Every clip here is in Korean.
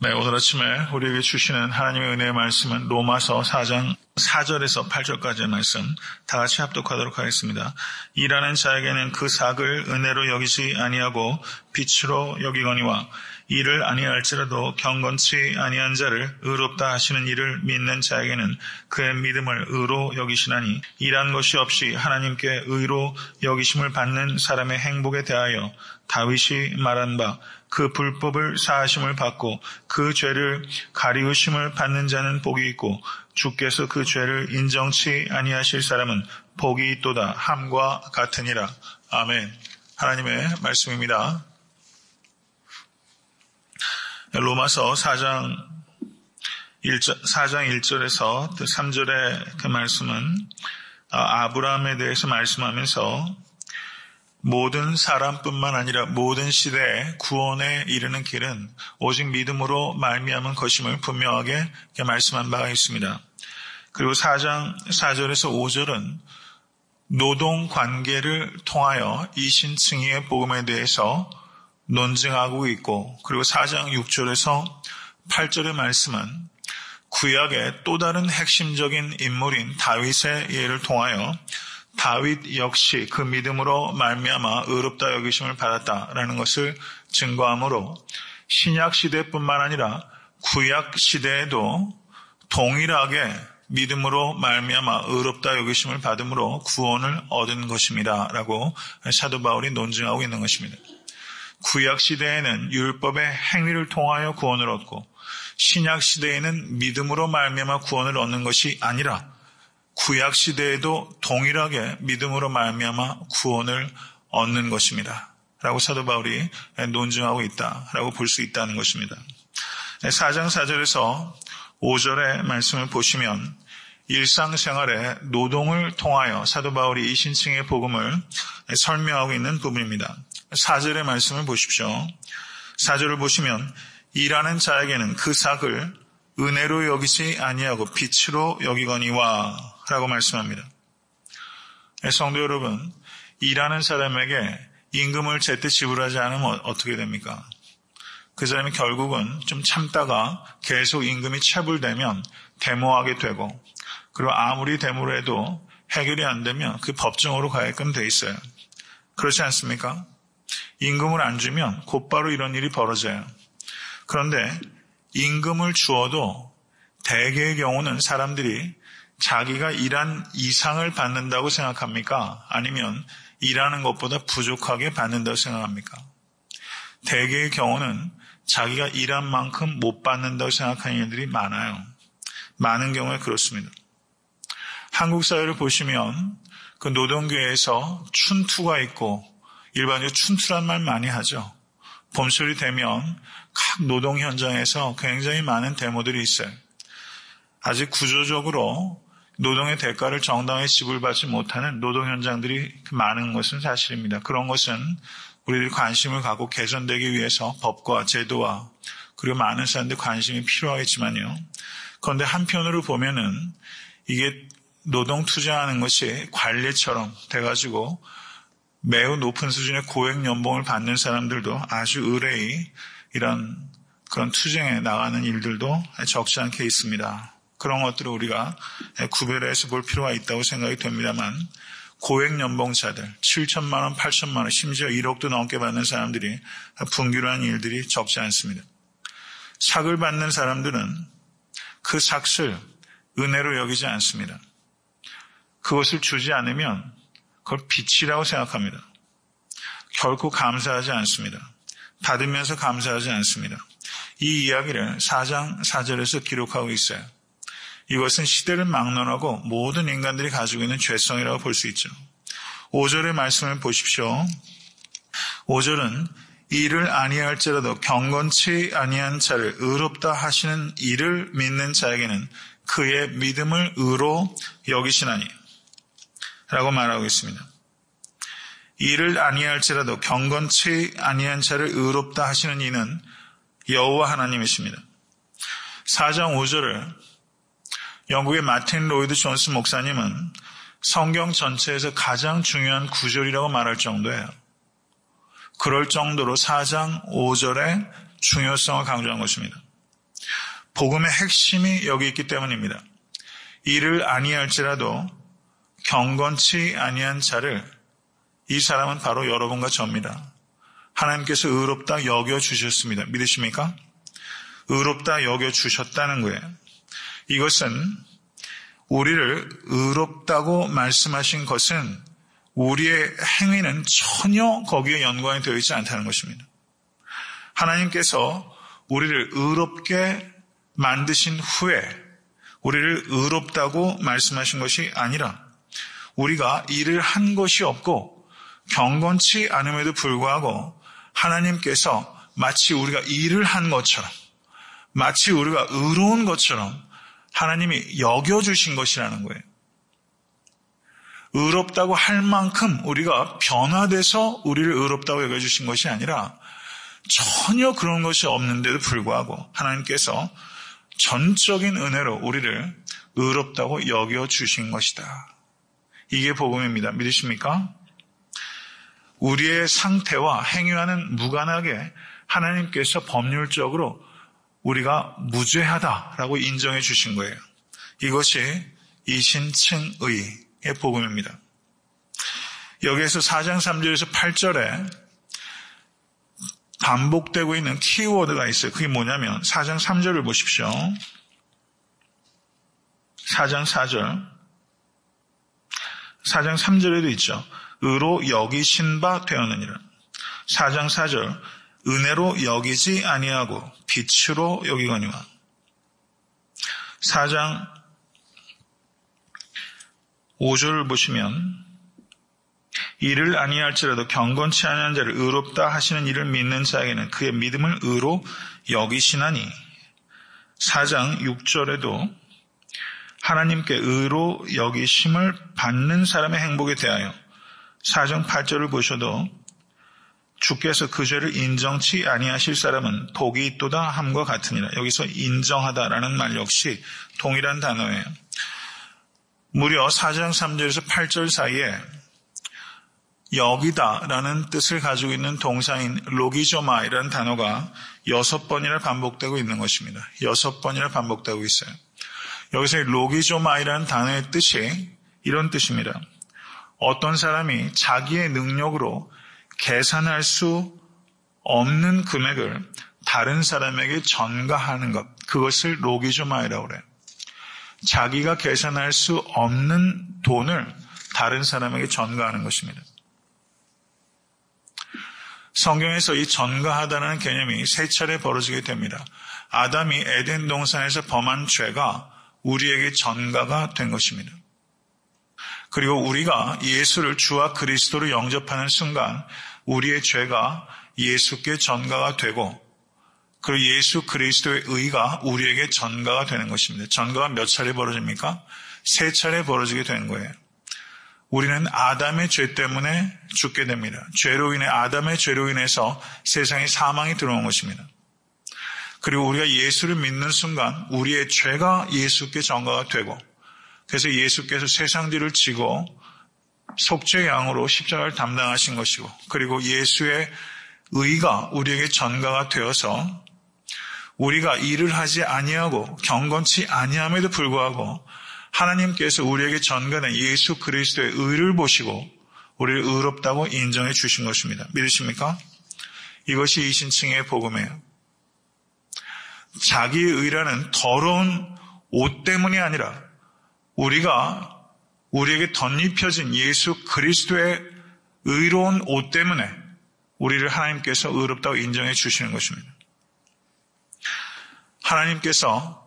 네, 오늘 아침에 우리에게 주시는 하나님의 은혜의 말씀은 로마서 4장 4절에서 8절까지의 말씀 다 같이 합독하도록 하겠습니다. 일하는 자에게는 그 삭을 은혜로 여기지 아니하고 빛으로 여기거니와 이를 아니할지라도 경건치 아니한 자를 의롭다 하시는 이를 믿는 자에게는 그의 믿음을 의로 여기시나니 일한 것이 없이 하나님께 의로 여기심을 받는 사람의 행복에 대하여 다윗이 말한 바 그 불법을 사하심을 받고 그 죄를 가리우심을 받는 자는 복이 있고 주께서 그 죄를 인정치 아니하실 사람은 복이 있도다 함과 같으니라. 아멘. 하나님의 말씀입니다. 로마서 4장 1절에서 3절의 그 말씀은 아브라함에 대해서 말씀하면서 모든 사람뿐만 아니라 모든 시대에 구원에 이르는 길은 오직 믿음으로 말미암은 것임을 분명하게 말씀한 바가 있습니다. 그리고 4장 4절에서 5절은 노동관계를 통하여 이신칭의의 복음에 대해서 논증하고 있고, 그리고 4장 6절에서 8절의 말씀은 구약의 또 다른 핵심적인 인물인 다윗의 예를 통하여 다윗 역시 그 믿음으로 말미암아 의롭다 여기심을 받았다라는 것을 증거하므로 신약 시대뿐만 아니라 구약 시대에도 동일하게 믿음으로 말미암아 의롭다 여기심을 받음으로 구원을 얻은 것입니다라고 사도 바울이 논증하고 있는 것입니다. 구약 시대에는 율법의 행위를 통하여 구원을 얻고 신약 시대에는 믿음으로 말미암아 구원을 얻는 것이 아니라 구약 시대에도 동일하게 믿음으로 말미암아 구원을 얻는 것입니다. 라고 사도 바울이 논증하고 있다라고 볼 수 있다는 것입니다. 4장 4절에서 5절의 말씀을 보시면 일상생활의 노동을 통하여 사도 바울이 이신칭의 복음을 설명하고 있는 부분입니다. 4절의 말씀을 보십시오. 4절을 보시면 일하는 자에게는 그 삭을 은혜로 여기지 아니하고 빛으로 여기거니와 라고 말씀합니다. 성도 여러분, 일하는 사람에게 임금을 제때 지불하지 않으면 어떻게 됩니까? 그 사람이 결국은 좀 참다가 계속 임금이 체불되면 데모하게 되고, 그리고 아무리 데모를 해도 해결이 안 되면 그 법정으로 가게끔 돼 있어요. 그렇지 않습니까? 임금을 안 주면 곧바로 이런 일이 벌어져요. 그런데 임금을 주어도 대개의 경우는 사람들이 자기가 일한 이상을 받는다고 생각합니까? 아니면 일하는 것보다 부족하게 받는다고 생각합니까? 대개의 경우는 자기가 일한 만큼 못 받는다고 생각하는 일들이 많아요. 많은 경우에 그렇습니다. 한국 사회를 보시면 그 노동계에서 춘투가 있고, 일반적으로 춘투란 말 많이 하죠. 봄철이 되면 각 노동 현장에서 굉장히 많은 데모들이 있어요. 아직 구조적으로 노동의 대가를 정당하게 지불받지 못하는 노동 현장들이 많은 것은 사실입니다. 그런 것은 우리들이 관심을 갖고 개선되기 위해서 법과 제도와 그리고 많은 사람들의 관심이 필요하겠지만요. 그런데 한편으로 보면은 이게 노동 투쟁하는 것이 관례처럼 돼가지고 매우 높은 수준의 고액 연봉을 받는 사람들도 아주 의뢰의 이런 그런 투쟁에 나가는 일들도 적지 않게 있습니다. 그런 것들을 우리가 구별해서 볼 필요가 있다고 생각이 됩니다만, 고액 연봉자들 7천만 원, 8천만 원, 심지어 1억도 넘게 받는 사람들이 분규한 일들이 적지 않습니다. 삭을 받는 사람들은 그 삭을 은혜로 여기지 않습니다. 그것을 주지 않으면 그걸 빚이라고 생각합니다. 결코 감사하지 않습니다. 받으면서 감사하지 않습니다. 이 이야기를 4장 4절에서 기록하고 있어요. 이것은 시대를 막론하고 모든 인간들이 가지고 있는 죄성이라고 볼 수 있죠. 5절의 말씀을 보십시오. 5절은 이를 아니할지라도 경건치 아니한 자를 의롭다 하시는 이를 믿는 자에게는 그의 믿음을 의로 여기시나니 라고 말하고 있습니다. 이를 아니할지라도 경건치 아니한 자를 의롭다 하시는 이는 여호와 하나님이십니다. 4장 5절을 영국의 마틴 로이드 존스 목사님은 성경 전체에서 가장 중요한 구절이라고 말할 정도예요. 그럴 정도로 4장 5절의 중요성을 강조한 것입니다. 복음의 핵심이 여기 있기 때문입니다. 이를 아니할지라도 경건치 아니한 자를, 이 사람은 바로 여러분과 저입니다. 하나님께서 의롭다 여겨주셨습니다. 믿으십니까? 의롭다 여겨주셨다는 거예요. 이것은 우리를 의롭다고 말씀하신 것은 우리의 행위는 전혀 거기에 연관이 되어 있지 않다는 것입니다. 하나님께서 우리를 의롭게 만드신 후에 우리를 의롭다고 말씀하신 것이 아니라 우리가 일을 한 것이 없고 경건치 않음에도 불구하고 하나님께서 마치 우리가 일을 한 것처럼, 마치 우리가 의로운 것처럼 하나님이 여겨주신 것이라는 거예요. 의롭다고 할 만큼 우리가 변화돼서 우리를 의롭다고 여겨주신 것이 아니라 전혀 그런 것이 없는데도 불구하고 하나님께서 전적인 은혜로 우리를 의롭다고 여겨주신 것이다. 이게 복음입니다. 믿으십니까? 우리의 상태와 행위와는 무관하게 하나님께서 법률적으로 우리가 무죄하다라고 인정해 주신 거예요. 이것이 이신칭의의 복음입니다. 여기에서 4장 3절에서 8절에 반복되고 있는 키워드가 있어요. 그게 뭐냐면 4장 3절을 보십시오. 4장 4절. 4장 3절에도 있죠. 의로 여기신 바 되었느니라. 4장 4절. 은혜로 여기지 아니하고 빛으로 여기거니와. 4장 5절을 보시면 이를 아니할지라도 경건치 아니한 자를 의롭다 하시는 이를 믿는 자에게는 그의 믿음을 의로 여기시나니. 4장 6절에도 하나님께 의로 여기심을 받는 사람의 행복에 대하여 4장 8절을 보셔도 주께서 그 죄를 인정치 아니하실 사람은 복이 있도다 함과 같으니라. 여기서 인정하다라는 말 역시 동일한 단어예요. 무려 4장 3절에서 8절 사이에 여기다라는 뜻을 가지고 있는 동사인 로기조마이라는 단어가 6번이나 반복되고 있는 것입니다. 6번이나 반복되고 있어요. 여기서 로기조마이라는 단어의 뜻이 이런 뜻입니다. 어떤 사람이 자기의 능력으로 계산할 수 없는 금액을 다른 사람에게 전가하는 것, 그것을 로기조마이라고 그래요. 자기가 계산할 수 없는 돈을 다른 사람에게 전가하는 것입니다. 성경에서 이 전가하다는 개념이 세 차례 벌어지게 됩니다. 아담이 에덴 동산에서 범한 죄가 우리에게 전가가 된 것입니다. 그리고 우리가 예수를 주와 그리스도로 영접하는 순간 우리의 죄가 예수께 전가가 되고 그리고 예수 그리스도의 의가 우리에게 전가가 되는 것입니다. 전가가 몇 차례 벌어집니까? 세 차례 벌어지게 되는 거예요. 우리는 아담의 죄 때문에 죽게 됩니다. 죄로 인해 아담의 죄로 인해서 세상에 사망이 들어온 것입니다. 그리고 우리가 예수를 믿는 순간 우리의 죄가 예수께 전가가 되고 그래서 예수께서 세상 죄를 지고 속죄 양으로 십자가를 담당하신 것이고 그리고 예수의 의가 우리에게 전가가 되어서 우리가 일을 하지 아니하고 경건치 아니함에도 불구하고 하나님께서 우리에게 전가된 예수 그리스도의 의를 보시고 우리를 의롭다고 인정해 주신 것입니다. 믿으십니까? 이것이 이신칭의 복음이에요. 자기의 의라는 더러운 옷 때문이 아니라 우리가 우리에게 덧입혀진 예수 그리스도의 의로운 옷 때문에 우리를 하나님께서 의롭다고 인정해 주시는 것입니다. 하나님께서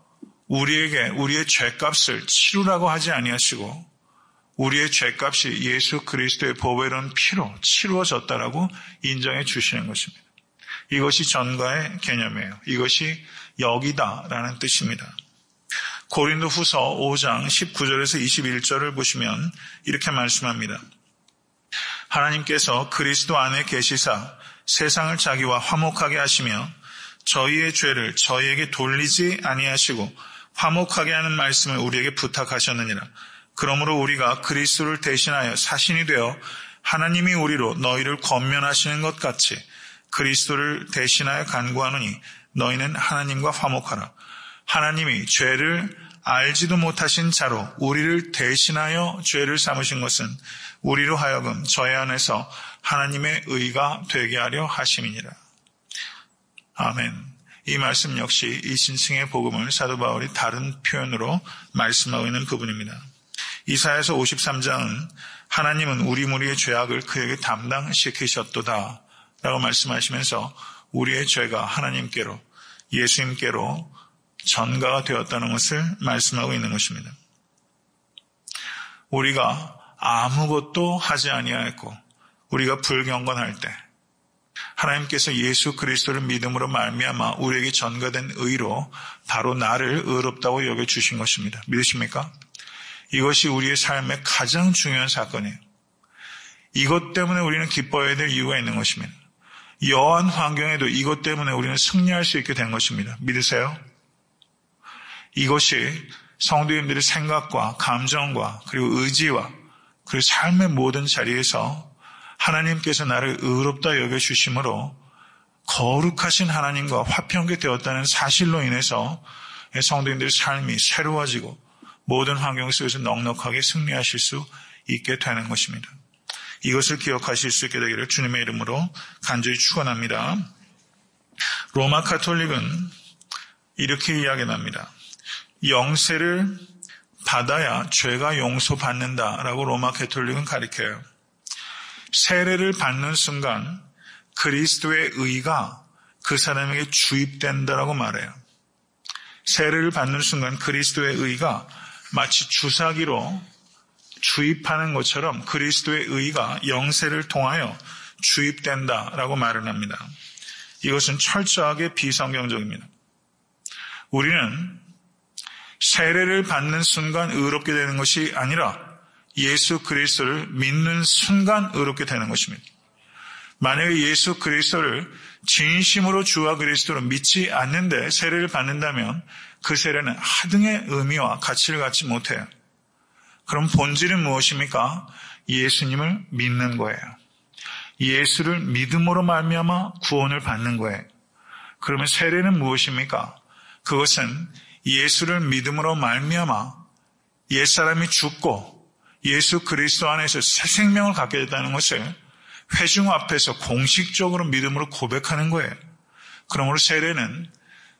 우리에게 우리의 죄값을 치루라고 하지 아니하시고 우리의 죄값이 예수 그리스도의 보배로운 피로 치루어졌다라고 인정해 주시는 것입니다. 이것이 전가의 개념이에요. 이것이 여기다라는 뜻입니다. 고린도후서 5장 19절에서 21절을 보시면 이렇게 말씀합니다. 하나님께서 그리스도 안에 계시사 세상을 자기와 화목하게 하시며 저희의 죄를 저희에게 돌리지 아니하시고 화목하게 하는 말씀을 우리에게 부탁하셨느니라. 그러므로 우리가 그리스도를 대신하여 사신이 되어 하나님이 우리로 너희를 권면하시는 것 같이 그리스도를 대신하여 간구하노니 너희는 하나님과 화목하라. 하나님이 죄를 알지도 못하신 자로 우리를 대신하여 죄를 삼으신 것은 우리로 하여금 저희 안에서 하나님의 의가 되게 하려 하심이니라. 아멘. 이 말씀 역시 이 신층의 복음을 사도 바울이 다른 표현으로 말씀하고 있는 부분입니다. 이사야서 53장은 하나님은 우리 무리의 죄악을 그에게 담당시키셨도다 라고 말씀하시면서 우리의 죄가 하나님께로 예수님께로 전가가 되었다는 것을 말씀하고 있는 것입니다. 우리가 아무것도 하지 아니하였고 우리가 불경건할 때 하나님께서 예수 그리스도를 믿음으로 말미암아 우리에게 전가된 의로 바로 나를 의롭다고 여겨주신 것입니다. 믿으십니까? 이것이 우리의 삶의 가장 중요한 사건이에요. 이것 때문에 우리는 기뻐해야 될 이유가 있는 것입니다. 여한 환경에도 이것 때문에 우리는 승리할 수 있게 된 것입니다. 믿으세요? 이것이 성도님들의 생각과 감정과 그리고 의지와 그리고 삶의 모든 자리에서 하나님께서 나를 의롭다 여겨주심으로 거룩하신 하나님과 화평케 되었다는 사실로 인해서 성도님들의 삶이 새로워지고 모든 환경 속에서 넉넉하게 승리하실 수 있게 되는 것입니다. 이것을 기억하실 수 있게 되기를 주님의 이름으로 간절히 축원합니다. 로마 가톨릭은 이렇게 이야기합니다. 영세를 받아야 죄가 용서받는다라고 로마 가톨릭은 가르쳐요. 세례를 받는 순간 그리스도의 의가 그 사람에게 주입된다라고 말해요. 세례를 받는 순간 그리스도의 의가 마치 주사기로 주입하는 것처럼 그리스도의 의가 영세를 통하여 주입된다라고 말을 합니다. 이것은 철저하게 비성경적입니다. 우리는 세례를 받는 순간 의롭게 되는 것이 아니라 예수 그리스도를 믿는 순간 의롭게 되는 것입니다. 만약에 예수 그리스도를 진심으로 주와 그리스도로 믿지 않는데 세례를 받는다면 그 세례는 하등의 의미와 가치를 갖지 못해요. 그럼 본질은 무엇입니까? 예수님을 믿는 거예요. 예수를 믿음으로 말미암아 구원을 받는 거예요. 그러면 세례는 무엇입니까? 그것은 예수를 믿음으로 말미암아 옛사람이 죽고 예수 그리스도 안에서 새 생명을 갖게 됐다는 것을 회중 앞에서 공식적으로 믿음으로 고백하는 거예요. 그러므로 세례는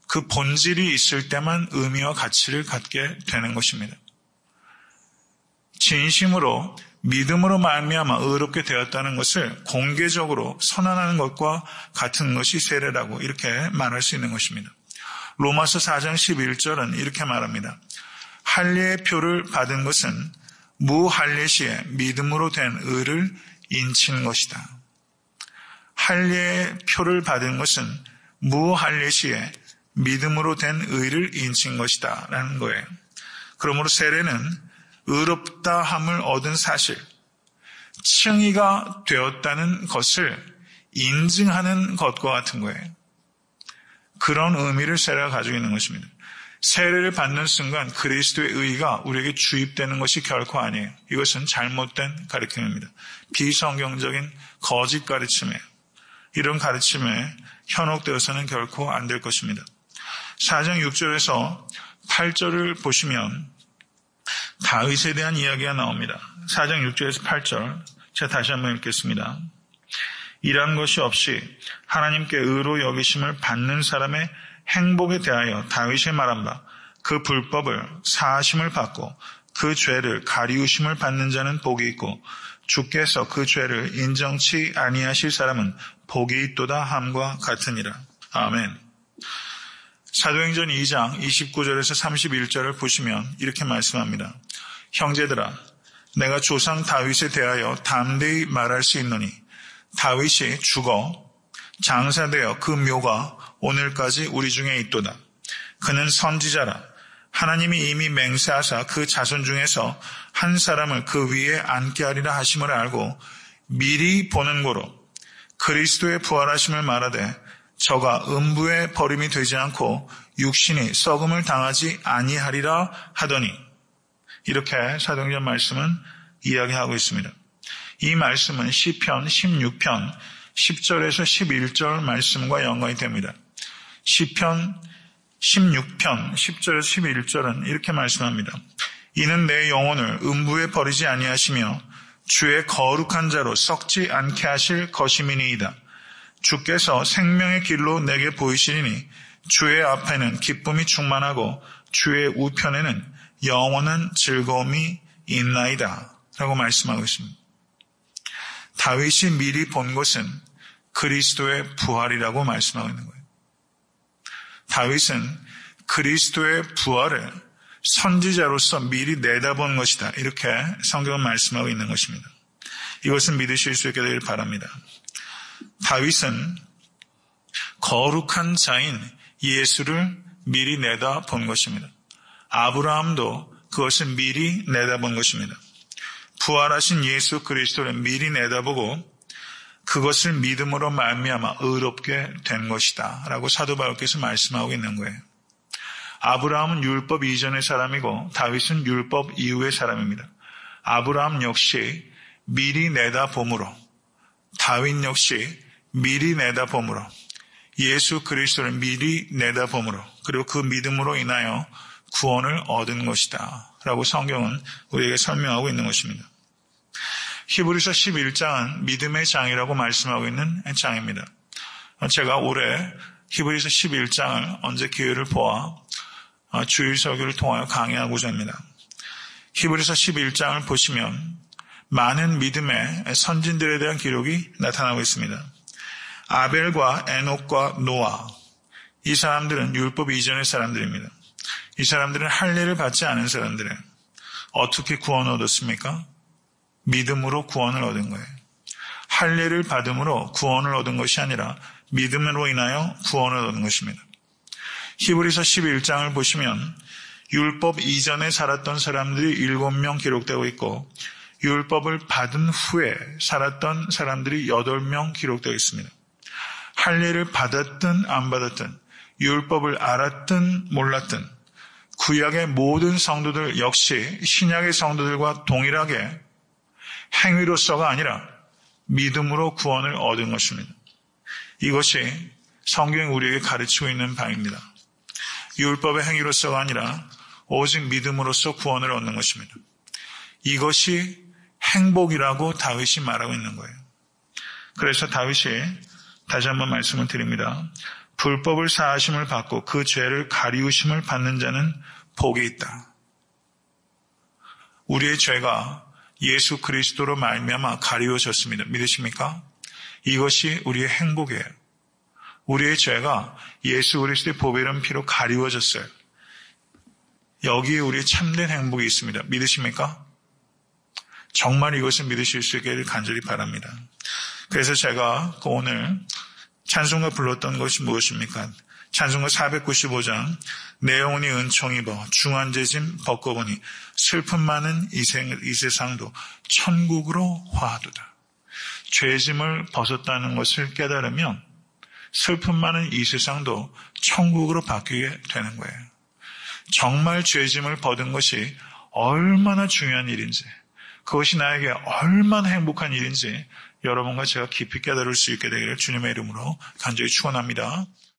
그 본질이 있을 때만 의미와 가치를 갖게 되는 것입니다. 진심으로 믿음으로 말미암아 의롭게 되었다는 것을 공개적으로 선언하는 것과 같은 것이 세례라고 이렇게 말할 수 있는 것입니다. 로마서 4장 11절은 이렇게 말합니다. 할례의 표를 받은 것은 무할례 시에 믿음으로 된 의를 인친 것이다. 할례의 표를 받은 것은 무할례 시에 믿음으로 된 의를 인친 것이다 라는 거예요. 그러므로 세례는 의롭다 함을 얻은 사실, 칭의가 되었다는 것을 인증하는 것과 같은 거예요. 그런 의미를 세례가 가지고 있는 것입니다. 세례를 받는 순간 그리스도의 의가 우리에게 주입되는 것이 결코 아니에요. 이것은 잘못된 가르침입니다. 비성경적인 거짓 가르침이에요. 이런 가르침에 현혹되어서는 결코 안 될 것입니다. 4장 6절에서 8절을 보시면 다윗에 대한 이야기가 나옵니다. 4장 6절에서 8절 제가 다시 한번 읽겠습니다. 이러한 것이 없이 하나님께 의로 여기심을 받는 사람의 행복에 대하여 다윗이 말한 바 그 불법을 사하심을 받고 그 죄를 가리우심을 받는 자는 복이 있고 주께서 그 죄를 인정치 아니하실 사람은 복이 있도다 함과 같으니라. 아멘. 사도행전 2장 29절에서 31절을 보시면 이렇게 말씀합니다. 형제들아, 내가 조상 다윗에 대하여 담대히 말할 수 있노니 다윗이 죽어 장사되어 그 묘가 오늘까지 우리 중에 있도다. 그는 선지자라. 하나님이 이미 맹세하사 그 자손 중에서 한 사람을 그 위에 앉게 하리라 하심을 알고 미리 보는 고로 그리스도의 부활하심을 말하되 저가 음부에 버림이 되지 않고 육신이 썩음을 당하지 아니하리라 하더니, 이렇게 사도행전 말씀은 이야기하고 있습니다. 이 말씀은 시편 16편 10절에서 11절 말씀과 연관이 됩니다. 시편 16편 10절에서 11절은 이렇게 말씀합니다. 이는 내 영혼을 음부에 버리지 아니하시며 주의 거룩한 자로 썩지 않게 하실 것임이니이다. 주께서 생명의 길로 내게 보이시리니 주의 앞에는 기쁨이 충만하고 주의 우편에는 영원한 즐거움이 있나이다. 라고 말씀하고 있습니다. 다윗이 미리 본 것은 그리스도의 부활이라고 말씀하고 있는 거예요. 다윗은 그리스도의 부활을 선지자로서 미리 내다본 것이다. 이렇게 성경은 말씀하고 있는 것입니다. 이것은 믿으실 수 있게 되길 바랍니다. 다윗은 거룩한 자인 예수를 미리 내다본 것입니다. 아브라함도 그것을 미리 내다본 것입니다. 부활하신 예수 그리스도를 미리 내다보고 그것을 믿음으로 말미암아 의롭게 된 것이다 라고 사도 바울께서 말씀하고 있는 거예요. 아브라함은 율법 이전의 사람이고 다윗은 율법 이후의 사람입니다. 아브라함 역시 미리 내다봄으로, 다윗 역시 미리 내다봄으로, 예수 그리스도를 미리 내다봄으로, 그리고 그 믿음으로 인하여 구원을 얻은 것이다 라고 성경은 우리에게 설명하고 있는 것입니다. 히브리서 11장은 믿음의 장이라고 말씀하고 있는 장입니다. 제가 올해 히브리서 11장을 언제 기회를 보아 주일 설교를 통하여 강의하고자 합니다. 히브리서 11장을 보시면 많은 믿음의 선진들에 대한 기록이 나타나고 있습니다. 아벨과 에녹과 노아, 이 사람들은 율법 이전의 사람들입니다. 이 사람들은 할례를 받지 않은 사람들이에요. 어떻게 구원을 얻었습니까? 믿음으로 구원을 얻은 거예요. 할례를 받음으로 구원을 얻은 것이 아니라 믿음으로 인하여 구원을 얻은 것입니다. 히브리서 11장을 보시면 율법 이전에 살았던 사람들이 7명 기록되고 있고 율법을 받은 후에 살았던 사람들이 8명 기록되어 있습니다. 할례를 받았든 안 받았든 율법을 알았든 몰랐든 구약의 모든 성도들 역시 신약의 성도들과 동일하게 행위로서가 아니라 믿음으로 구원을 얻은 것입니다. 이것이 성경이 우리에게 가르치고 있는 바입니다. 율법의 행위로서가 아니라 오직 믿음으로써 구원을 얻는 것입니다. 이것이 행복이라고 다윗이 말하고 있는 거예요. 그래서 다윗이 다시 한번 말씀을 드립니다. 불법을 사하심을 받고 그 죄를 가리우심을 받는 자는 복이 있다. 우리의 죄가 예수 그리스도로 말미암아 가리워졌습니다. 믿으십니까? 이것이 우리의 행복이에요. 우리의 죄가 예수 그리스도의 보배로운 피로 가리워졌어요. 여기에 우리의 참된 행복이 있습니다. 믿으십니까? 정말 이것을 믿으실 수 있기를 간절히 바랍니다. 그래서 제가 오늘 찬송가 불렀던 것이 무엇입니까? 찬송가 495장 내 영혼이 은총 입어 중한죄짐 벗고보니 슬픔 많은 이 세상도 천국으로 화하도다. 죄짐을 벗었다는 것을 깨달으면 슬픔 많은 이 세상도 천국으로 바뀌게 되는 거예요. 정말 죄짐을 벗은 것이 얼마나 중요한 일인지, 그것이 나에게 얼마나 행복한 일인지 여러분과 제가 깊이 깨달을 수 있게 되기를 주님의 이름으로 간절히 축원합니다.